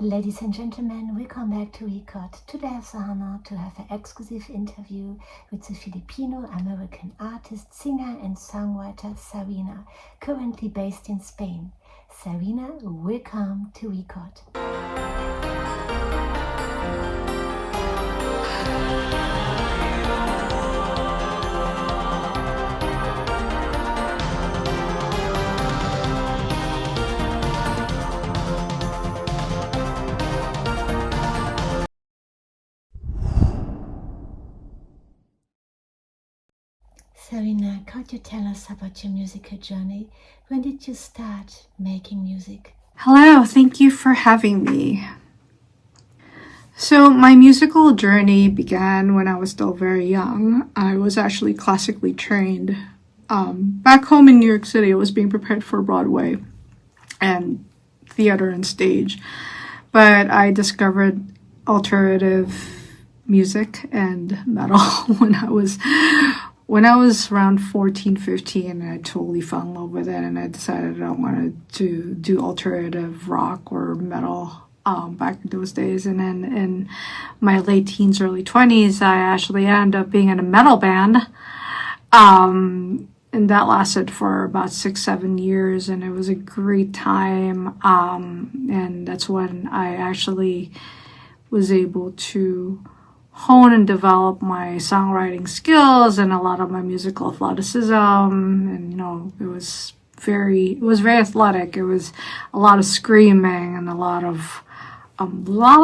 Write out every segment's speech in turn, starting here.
Ladies and gentlemen, welcome back to Record. Today I have the honor to have an exclusive interview with the Filipino-American artist, singer and songwriter Sarina, currently based in Spain. Sarina, welcome to Record. Sarina, could you tell us about your musical journey? When did you start making music? Hello, thank you for having me. So my musical journey began when I was still very young. I was actually classically trained. Back home in New York City, I was being prepared for Broadway and theater and stage. But I discovered alternative music and metal when I was around 14, 15, and I totally fell in love with it, and I decided I wanted to do alternative rock or metal back in those days. And then in my late teens, early 20s, I actually ended up being in a metal band. And that lasted for about 6-7 years, and it was a great time. And that's when I actually was able to hone and develop my songwriting skills and a lot of my musical athleticism. And it was very athletic. It was a lot of screaming and a lot of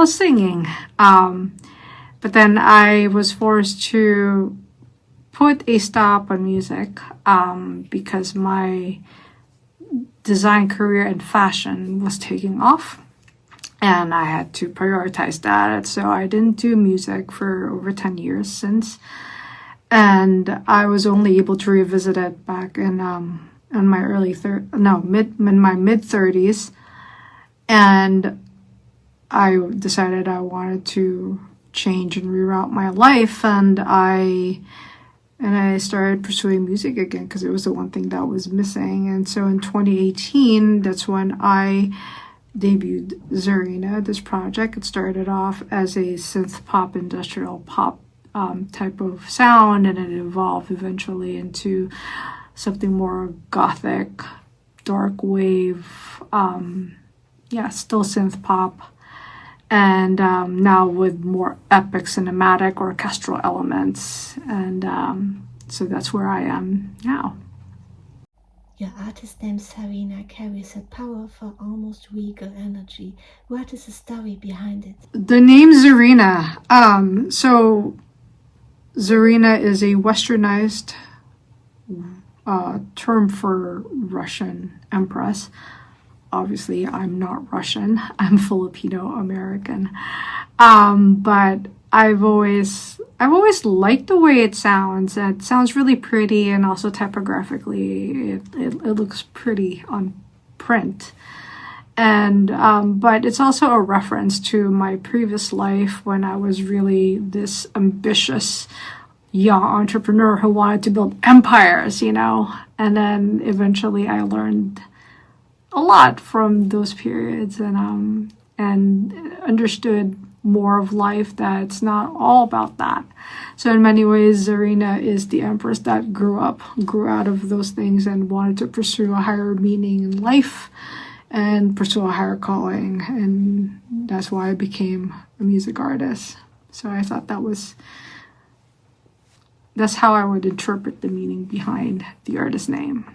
singing. But then I was forced to put a stop on music because my design career in fashion was taking off. And I had to prioritize that. So I didn't do music for over 10 years since. And I was only able to revisit it back in my mid-30s. And I decided I wanted to change and reroute my life. And I started pursuing music again because it was the one thing that was missing. And so in 2018, that's when I debuted Zarina, this project. It started off as a synth pop, industrial pop type of sound, and it evolved eventually into something more gothic, dark wave, still synth pop, and now with more epic cinematic orchestral elements. And so that's where I am now. Your artist name Sarina carries a powerful, almost regal energy. What is the story behind it? The name Zarina. So Zarina is a westernized term for Russian empress. Obviously, I'm not Russian. I'm Filipino-American. But I've always liked the way it sounds. It sounds really pretty, and also typographically, it looks pretty on print. And but it's also a reference to my previous life when I was really this ambitious young entrepreneur who wanted to build empires, And then eventually, I learned a lot from those periods, and understood more of life, that it's not all about that. So in many ways, Zarina is the empress that grew out of those things and wanted to pursue a higher meaning in life and pursue a higher calling. And that's why I became a music artist. So I thought that's how I would interpret the meaning behind the artist name.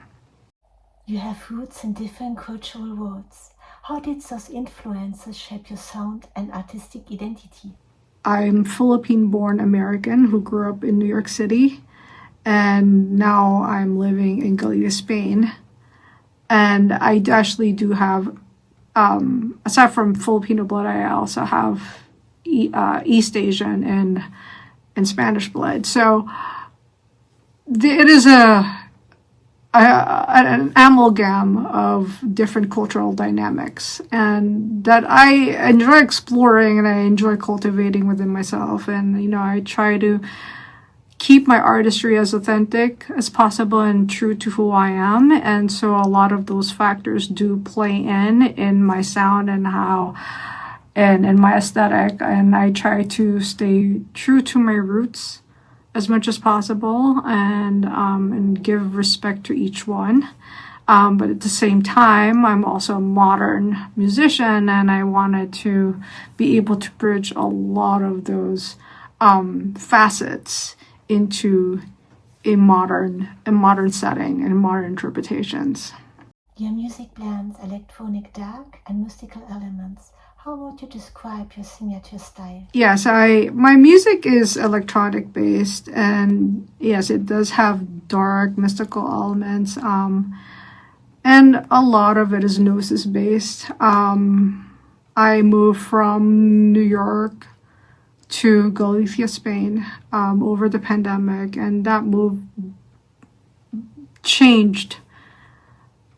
You have roots in different cultural worlds. How did those influences shape your sound and artistic identity? I'm Philippine-born American who grew up in New York City, and now I'm living in Galicia, Spain. And I actually do have, aside from Filipino blood, I also have East Asian and Spanish blood. So it is an amalgam of different cultural dynamics, and that I enjoy exploring and I enjoy cultivating within myself. And I try to keep my artistry as authentic as possible and true to who I am. And so a lot of those factors do play in my sound and how and my aesthetic, and I try to stay true to my roots as much as possible, and give respect to each one. But at the same time, I'm also a modern musician, and I wanted to be able to bridge a lot of those facets into a modern setting and modern interpretations. Your music blends electronic dark and mystical elements. How would you describe your signature style? Yes, my music is electronic based, and yes, it does have dark mystical elements. And a lot of it is gnosis based. I moved from New York to Galicia, Spain, over the pandemic, and that move changed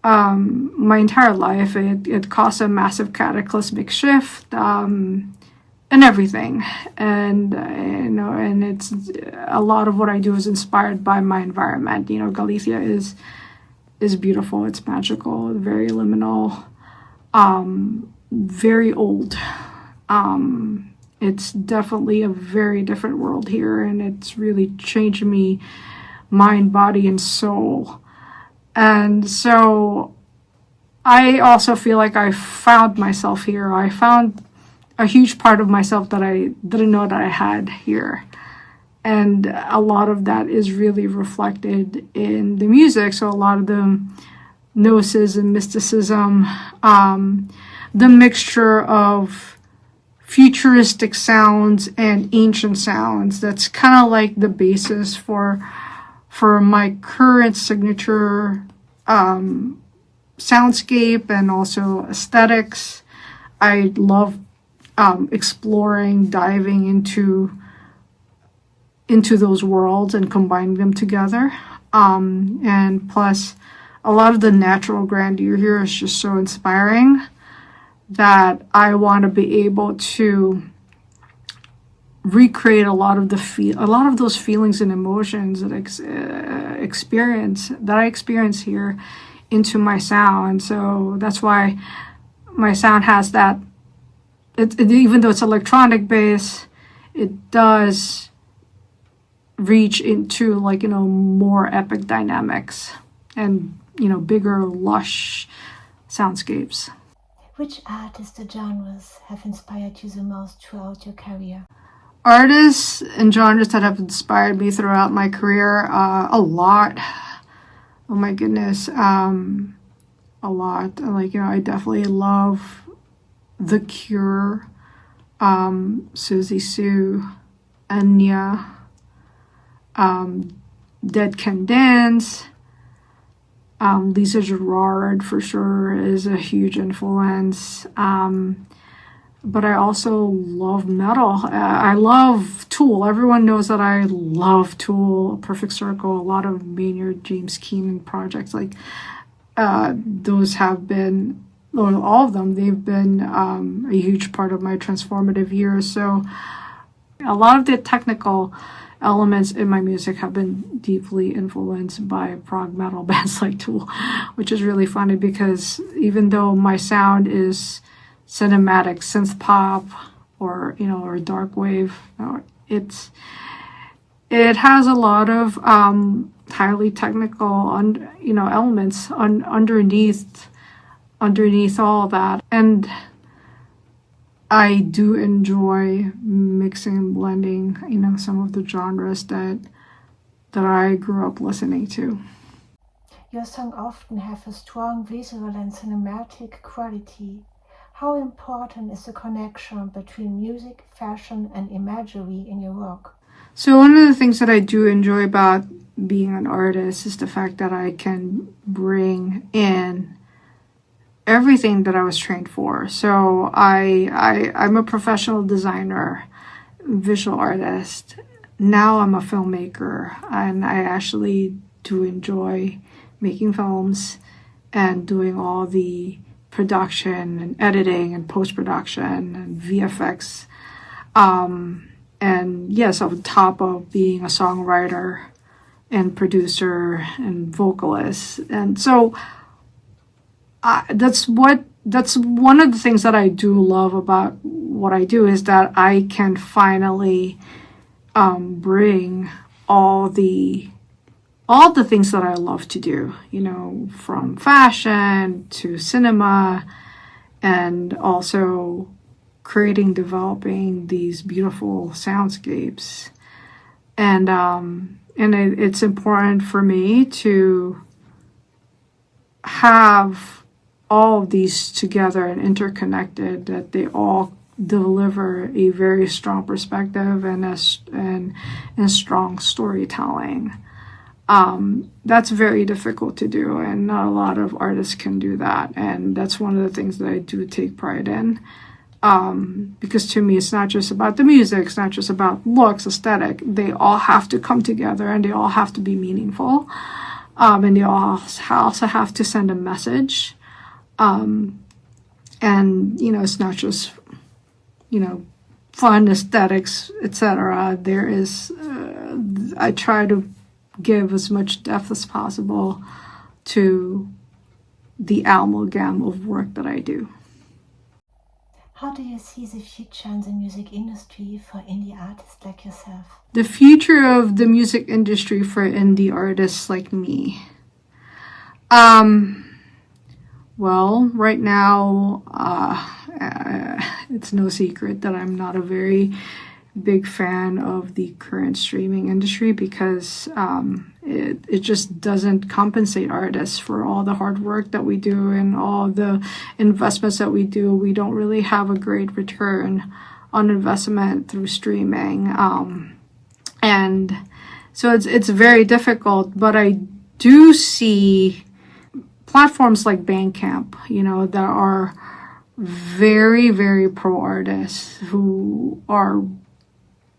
my entire life. It caused a massive cataclysmic shift in everything, and and it's a lot of what I do is inspired by my environment. Galicia is beautiful. It's magical, very liminal, very old. It's definitely a very different world here, and it's really changed me, mind, body, and soul. And so I also feel like I found myself here. I found a huge part of myself that I didn't know that I had here. And a lot of that is really reflected in the music. So a lot of the gnosis and mysticism, the mixture of futuristic sounds and ancient sounds, that's kind of like the basis for my current signature soundscape and also aesthetics. I love exploring, diving into those worlds and combining them together. And plus, a lot of the natural grandeur here is just so inspiring that I want to be able to recreate a lot of those feelings and emotions that I experience here into my sound. So that's why my sound has that. Even though it's electronic based, it does reach into more epic dynamics and bigger, lush soundscapes. Which artists or genres have inspired you the most throughout your career? Artists and genres that have inspired me throughout my career, a lot. Oh my goodness, a lot. I definitely love The Cure, Susie Sue, Enya, Dead Can Dance. Lisa Gerrard for sure is a huge influence. But I also love metal. I love Tool. Everyone knows that I love Tool, Perfect Circle, a lot of Maynard James Keenan projects. Those have been, all of them, they've been a huge part of my transformative years. So a lot of the technical elements in my music have been deeply influenced by prog metal bands like Tool, which is really funny because even though my sound is cinematic synth pop or dark wave, it has a lot of highly technical elements underneath all that. And I do enjoy mixing and blending, some of the genres that I grew up listening to. Your songs often have a strong visual and cinematic quality. How important is the connection between music, fashion, and imagery in your work? So one of the things that I do enjoy about being an artist is the fact that I can bring in everything that I was trained for. So I'm a professional designer, visual artist. Now I'm a filmmaker, and I actually do enjoy making films and doing all the production and editing and post-production and VFX. And yes, on top of being a songwriter and producer and vocalist. And so that's one of the things that I do love about what I do is that I can finally bring all the things that I love to do, from fashion to cinema, and also developing these beautiful soundscapes. And it's important for me to have all of these together and interconnected, that they all deliver a very strong perspective and strong storytelling. That's very difficult to do, and not a lot of artists can do that. And that's one of the things that I do take pride in. Because to me, it's not just about the music, it's not just about looks, aesthetic. They all have to come together, and they all have to be meaningful. And they all also have to send a message. And, it's not just, fun aesthetics, etc. There is, I try to give as much depth as possible to the amalgam of work that I do. How do you see the future in the music industry for indie artists like yourself? The future of the music industry for indie artists like me. Well, right now, it's no secret that I'm not a very big fan of the current streaming industry, because it just doesn't compensate artists for all the hard work that we do and all the investments that we do. We don't really have a great return on investment through streaming. And so it's very difficult, but I do see platforms like Bandcamp, that are very, very pro artists, who are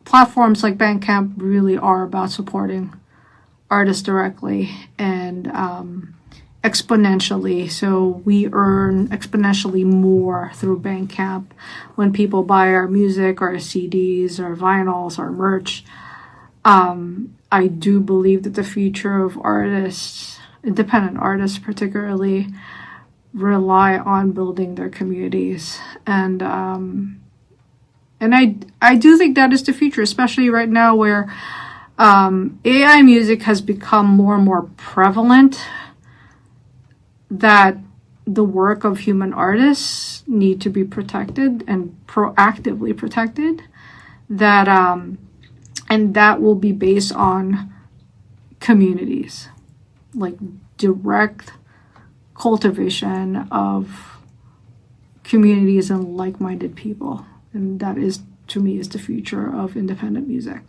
platforms like Bandcamp really are about supporting artists directly and exponentially. So we earn exponentially more through Bandcamp when people buy our music, our CDs, our vinyls, our merch. I do believe that the future of artists, independent artists particularly, rely on building their communities. And I do think that is the future, especially right now where AI music has become more and more prevalent, that the work of human artists need to be protected and proactively protected, that and that will be based on communities, like direct cultivation of communities and like-minded people. And that is, to me, is the future of independent music.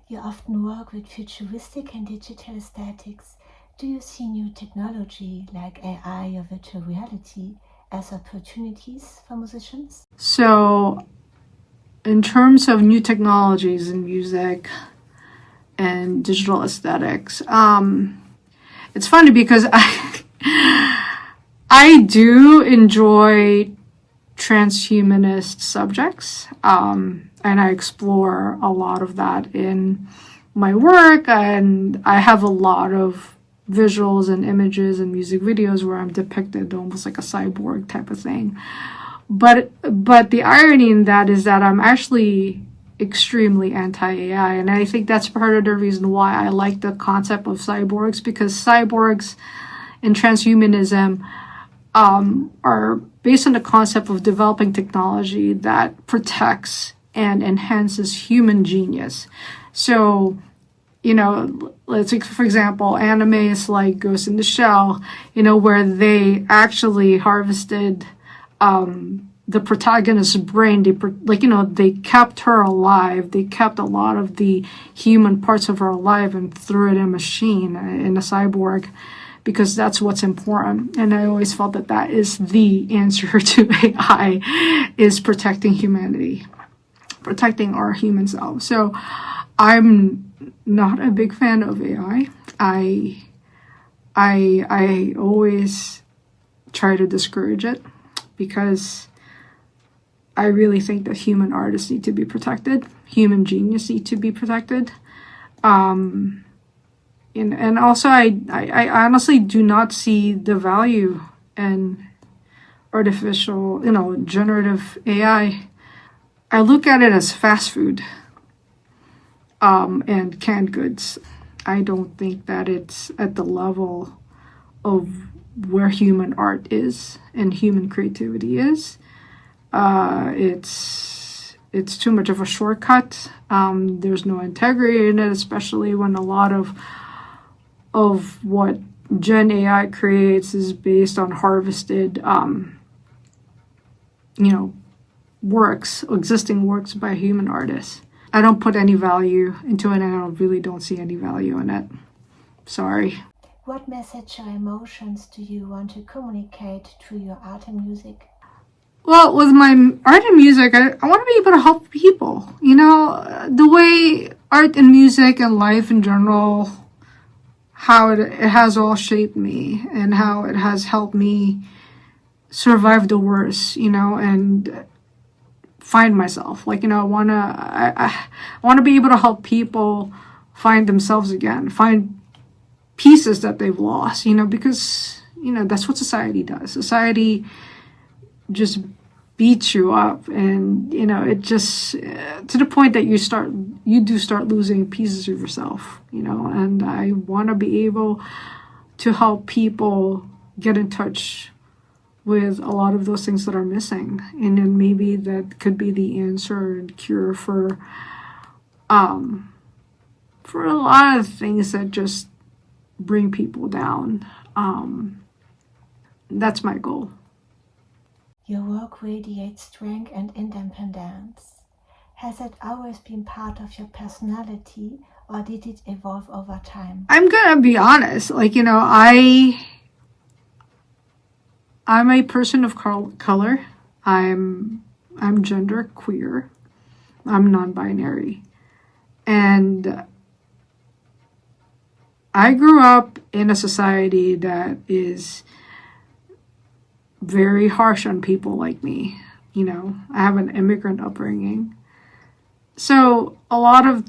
You often work with futuristic and digital aesthetics. Do you see new technology like AI or virtual reality as opportunities for musicians? So, in terms of new technologies in music and digital aesthetics, it's funny because I do enjoy transhumanist subjects, and I explore a lot of that in my work, and I have a lot of visuals and images and music videos where I'm depicted almost like a cyborg type of thing. But the irony in that is that I'm actually extremely anti-AI, and I think that's part of the reason why I like the concept of cyborgs, because cyborgs and transhumanism are based on the concept of developing technology that protects and enhances human genius. So, let's take, for example, animes like Ghost in the Shell, where they actually harvested the protagonist's brain. They kept her alive. They kept a lot of the human parts of her alive and threw it in a machine, in a cyborg, because that's what's important. And I always felt that that is the answer to AI, is protecting humanity, protecting our human self. So I'm not a big fan of AI. I always try to discourage it, because I really think that human artists need to be protected. Human genius need to be protected. And also, I honestly do not see the value in artificial, generative AI I look at it as fast food and canned goods. I don't think that it's at the level of where human art is and human creativity is. It's too much of a shortcut. There's no integrity in it, especially when a lot of what Gen AI creates is based on harvested, works, existing works by human artists. I don't put any value into it, and I really don't see any value in it. Sorry. What message or emotions do you want to communicate through your art and music? Well, with my art and music, I want to be able to help people. The way art and music and life in general, how it has all shaped me and how it has helped me survive the worst, and find myself. I want to be able to help people find themselves again, find pieces that they've lost, because, that's what society does. Society just beats you up, and, it just, to the point that you do start losing pieces of yourself, and I want to be able to help people get in touch with a lot of those things that are missing. And then maybe that could be the answer and cure for a lot of things that just bring people down. That's my goal. Your work radiates strength and independence. Has it always been part of your personality, or did it evolve over time? I'm gonna be honest, I'm a person of color. I'm gender queer. I'm non-binary. And I grew up in a society that is very harsh on people like me. I have an immigrant upbringing. So a lot of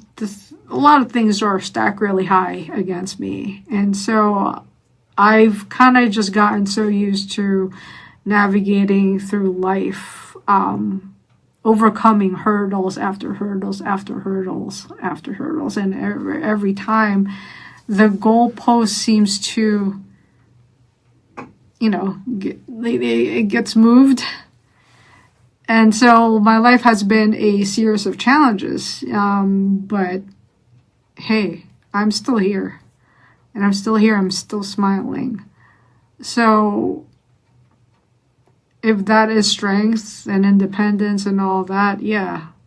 things are stacked really high against me. And so I've kind of just gotten so used to navigating through life, overcoming hurdles after hurdles after hurdles after hurdles. And every time the goalpost seems to, it gets moved. And so my life has been a series of challenges. But hey, I'm still here. And I'm still here. I'm still smiling. So if that is strength and independence and all that,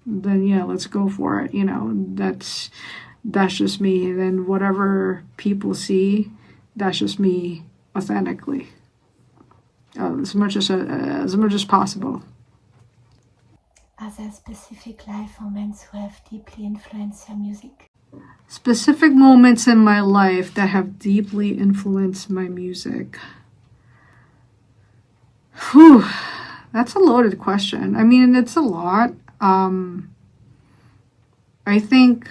then let's go for it. That's just me. And then whatever people see, that's just me authentically, as much as possible. Are there specific life moments who have deeply influenced your music? Specific moments in my life that have deeply influenced my music. Whew, that's a loaded question. I mean, it's a lot. I think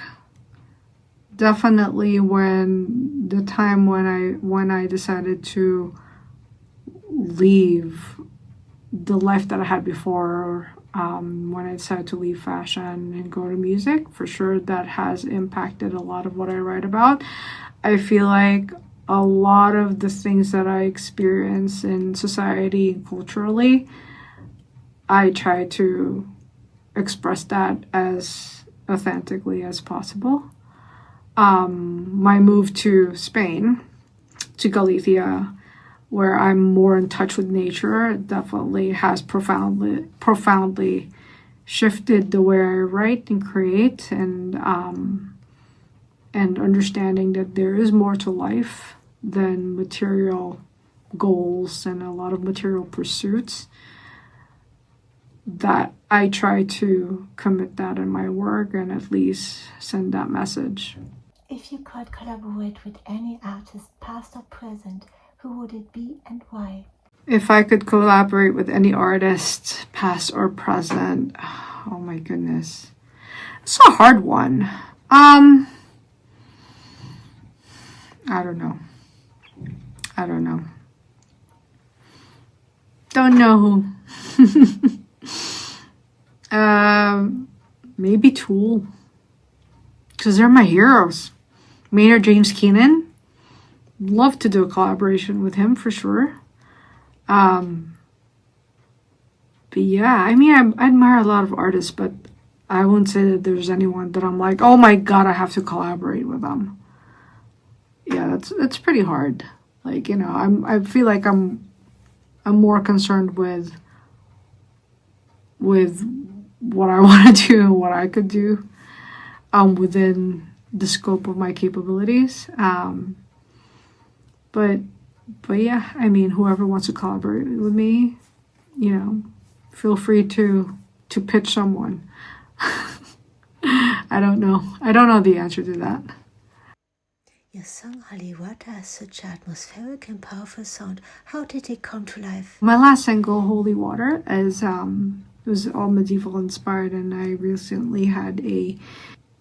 definitely when I decided to leave the life that I had before, when I decided to leave fashion and go to music, for sure that has impacted a lot of what I write about. I feel like a lot of the things that I experience in society and culturally, I try to express that as authentically as possible. My move to Spain, to Galicia, where I'm more in touch with nature, it definitely has profoundly shifted the way I write and create, and understanding that there is more to life than material goals and a lot of material pursuits. That I try to commit that in my work and at least send that message. If you could collaborate with any artist, past or present, who would it be and why? If I could collaborate with any artist, past or present, oh my goodness. It's a hard one. I don't know. Don't know who. Maybe Tool, because they're my heroes. Maynard James Keenan, love to do a collaboration with him for sure. But yeah, I mean, I admire a lot of artists, but I wouldn't say that there's anyone that I'm like, oh my god, I have to collaborate with them. Yeah, that's pretty hard. Like, you know, I feel like I'm more concerned with what I want to do and what I could do within the scope of my capabilities. But yeah, I mean, whoever wants to collaborate with me, you know, feel free to pitch someone. I don't know. I don't know the answer to that. Your song Holy Water has such an atmospheric and powerful sound. How did it come to life? My last single, Holy Water, is it was all medieval inspired, and I recently had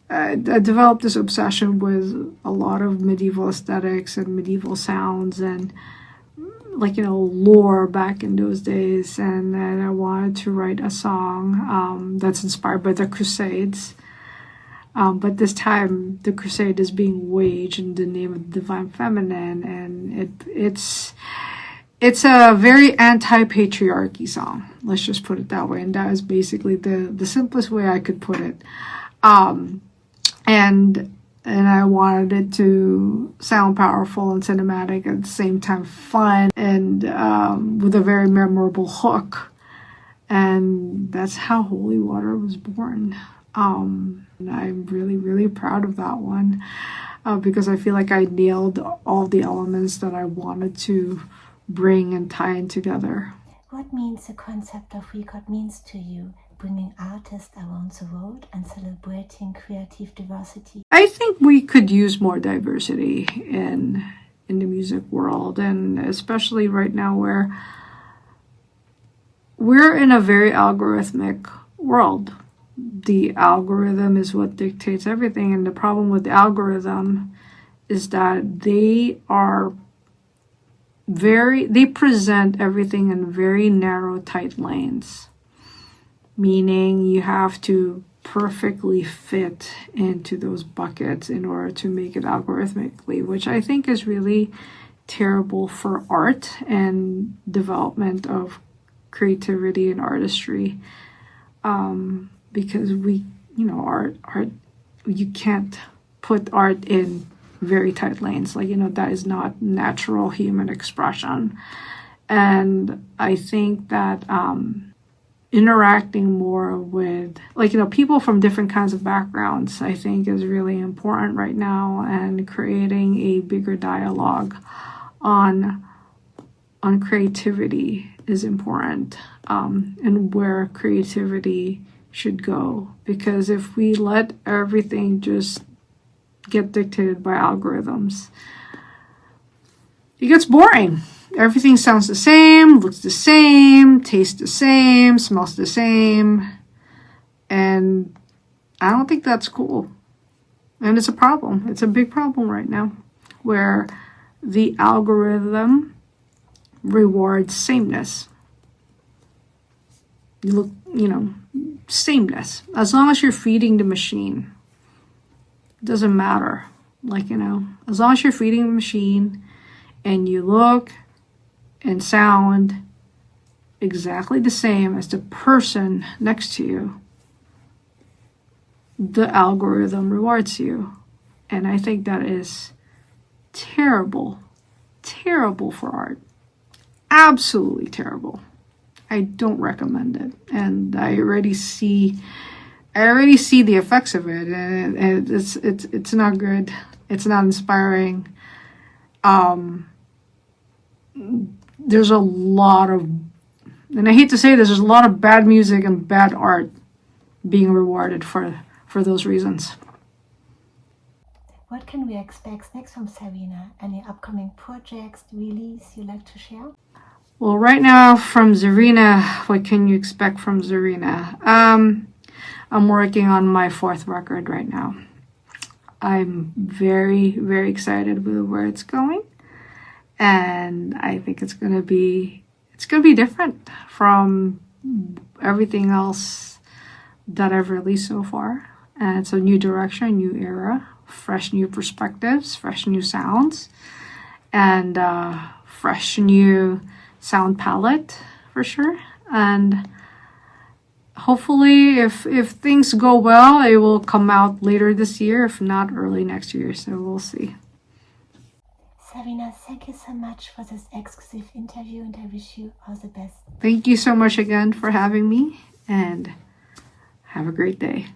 I developed this obsession with a lot of medieval aesthetics and medieval sounds and, like, you know, lore back in those days. And then I wanted to write a song that's inspired by the Crusades. But this time, the crusade is being waged in the name of the Divine Feminine, and it's a very anti-patriarchy song. Let's just put it that way. And that is basically the simplest way I could put it. And I wanted it to sound powerful and cinematic at the same time, fun, and with a very memorable hook. And that's how Holy Water was born. And I'm really, really proud of that one because I feel like I nailed all the elements that I wanted to bring and tie in together. What means the concept of record means to you, bringing artists around the world and celebrating creative diversity? I think we could use more diversity in the music world, and especially right now where we're in a very algorithmic world. The algorithm is what dictates everything, and the problem with the algorithm is that they present everything in very narrow, tight lanes, meaning you have to perfectly fit into those buckets in order to make it algorithmically, which I think is really terrible for art and development of creativity and artistry. Because art, you can't put art in very tight lanes. Like, you know, that is not natural human expression. And I think that interacting more with, like, you know, people from different kinds of backgrounds, I think is really important right now, and creating a bigger dialogue on creativity is important, and where creativity should go. Because if we let everything just get dictated by algorithms, it gets boring. Everything sounds the same, looks the same, tastes the same, smells the same. And I don't think that's cool. And it's a problem. It's a big problem right now, where the algorithm rewards sameness. Sameness. As long as you're feeding the machine, it doesn't matter. Like, you know, as long as you're feeding the machine and you look and sound exactly the same as the person next to you, the algorithm rewards you. And I think that is terrible. Terrible for art. Absolutely terrible. I don't recommend it. And I already see the effects of it, and it's not good. It's not inspiring. There's a lot of, and I hate to say this, there's a lot of bad music and bad art being rewarded for those reasons. What can we expect next from Zarina? Any upcoming projects, release you'd like to share? Well, right now from Zarina, what can you expect from Zarina? I'm working on my 4th record right now. I'm very, very excited with where it's going. And I think it's gonna be different from everything else that I've released so far. And it's a new direction, new era, fresh new perspectives, fresh new sounds, and fresh new sound palette for sure. And hopefully, if things go well, it will come out later this year, if not early next year. So we'll see. Savina, thank you so much for this exclusive interview, and I wish you all the best. Thank you so much again for having me, and have a great day.